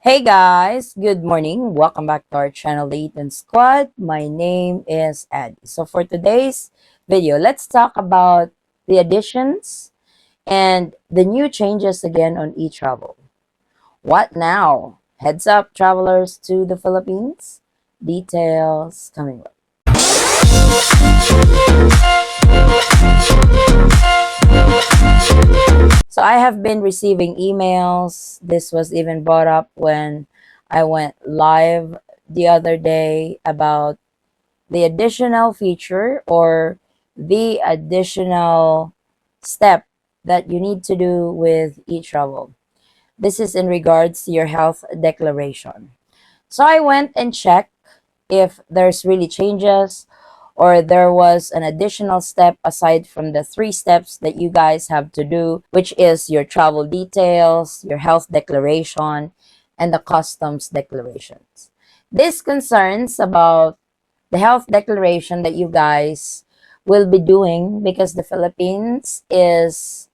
Hey guys, good morning. Welcome back to our channel, the Eaton Squad. My name is Ed. So for today's video, let's talk about the additions and the new changes again on Etravel. What now? Heads up, travelers to the Philippines. Details coming up. So I have been receiving emails. This was even brought up when I went live the other day about the additional feature or the additional step that you need to do with eTravel. This is in regards to your health declaration. So I went and checked if there's really changes or there was an additional step aside from the three steps that you guys have to do, which is your travel details, your health declaration, and the customs declarations. This concerns about the health declaration that you guys will be doing because the Philippines is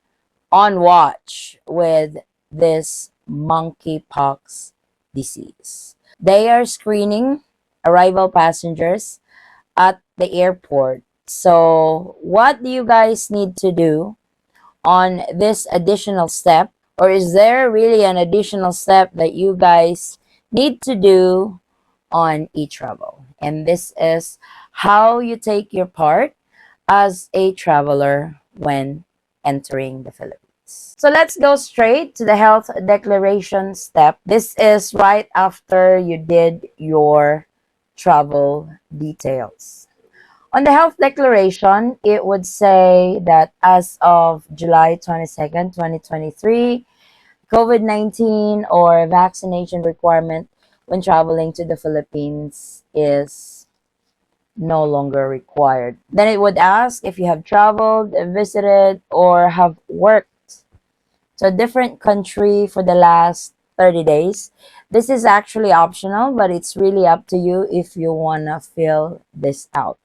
on watch with this monkeypox disease. They are screening arrival passengers at the airport. So, what do you guys need to do on this additional step? Or is there really an additional step that you guys need to do on eTravel? And this is how you take your part as a traveler when entering the Philippines. So let's go straight to the health declaration step. This is right after you did your travel details. On the health declaration, it would say that as of July 22nd, 2023, COVID-19 or vaccination requirement when traveling to the Philippines is no longer required. Then it would ask if you have traveled, visited, or have worked to a different country for the last 30 days. This is actually optional, but it's really up to you if you want to fill this out.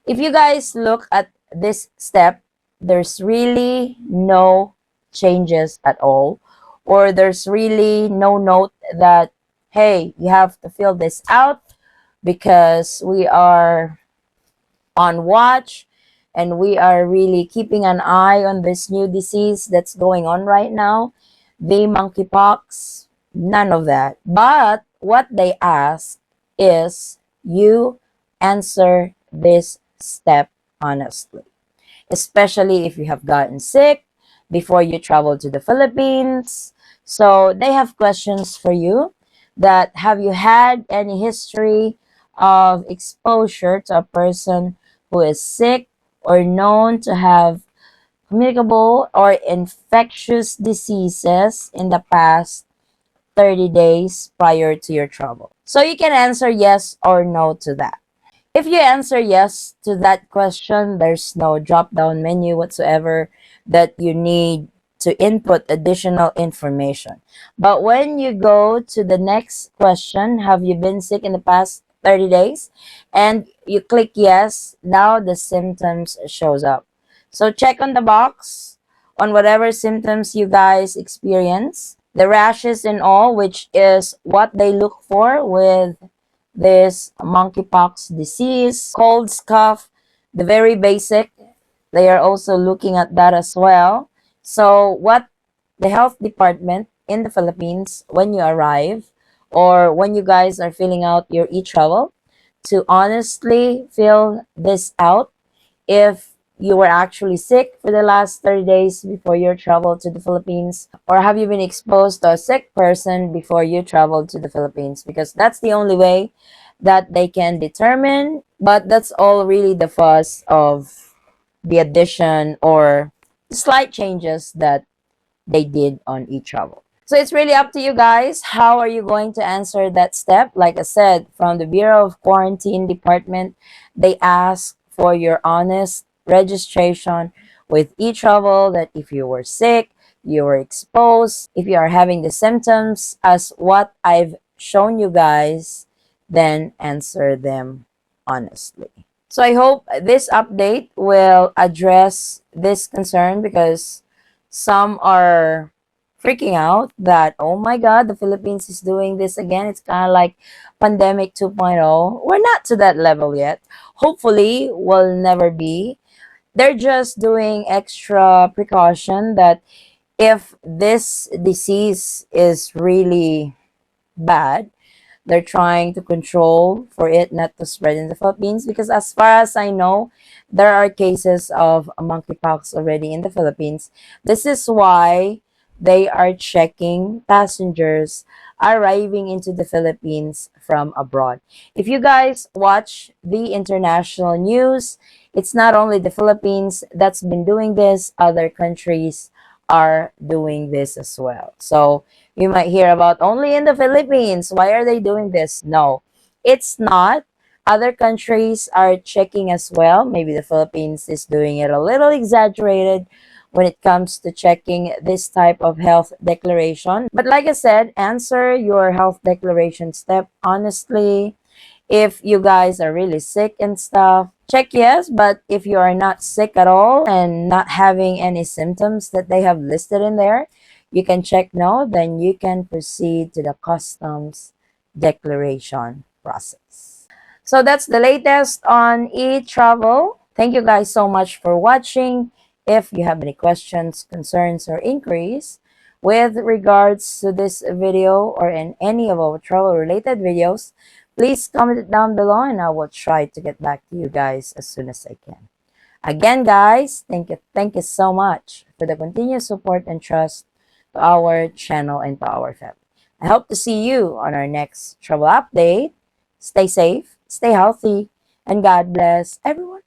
If you guys look at this step, there's really no changes at all, or there's really no note that, hey, you have to fill this out because we are on watch and we are really keeping an eye on this new disease that's going on right now, the monkeypox. None of that. But what they ask is you answer this step honestly, especially if you have gotten sick before you travel to the Philippines. So they have questions for you that have you had any history of exposure to a person who is sick or known to have communicable or infectious diseases in the past 30 days prior to your travel. So you can answer yes or no to that. If you answer yes to that question, there's no drop down menu whatsoever that you need to input additional information. But when you go to the next question, have you been sick in the past 30 days? And you click yes, now the symptoms shows up. So check on the box on whatever symptoms you guys experience. The rashes and all, which is what they look for with this monkeypox disease, colds, cough, the very basic. They are also looking at that as well. So, what the health department in the Philippines, when you arrive or when you guys are filling out your e-travel, to honestly fill this out if you were actually sick for the last 30 days before your travel to the Philippines, or have you been exposed to a sick person before you traveled to the Philippines? Because that's the only way that they can determine. But that's all really the fuss of the addition or slight changes that they did on eTravel. So it's really up to you guys. How are you going to answer that step? Like I said, from the Bureau of Quarantine Department, they ask for your honest registration with eTravel that if you were sick, you were exposed, if you are having the symptoms as what I've shown you guys, then answer them honestly. So I hope this update will address this concern because some are freaking out that, oh my God, the Philippines is doing this again. It's kind of like pandemic 2.0. We're not to that level yet. Hopefully, we'll never be. They're just doing extra precaution that if this disease is really bad, they're trying to control for it not to spread in the Philippines, because as far as I know, there are cases of monkeypox already in the Philippines. This is why they are checking passengers arriving into the Philippines from abroad. If you guys watch the international news, it's not only the Philippines that's been doing this, other countries are doing this as well. So you might hear about only in the Philippines. Why are they doing this? No, it's not. Other countries are checking as well. Maybe the Philippines is doing it a little exaggerated when it comes to checking this type of health declaration. But like I said, answer your health declaration step honestly. If you guys are really sick and stuff, check yes. But if you are not sick at all and not having any symptoms that they have listed in there, you can check no, then you can proceed to the customs declaration process. So that's the latest on e-travel. Thank you guys so much for watching. If you have any questions, concerns, or inquiries with regards to this video or in any of our travel related videos, please comment it down below and I will try to get back to you guys as soon as I can. Again, guys, thank you so much for the continued support and trust to our channel and to our family. I hope to see you on our next travel update. Stay safe, stay healthy, and God bless everyone.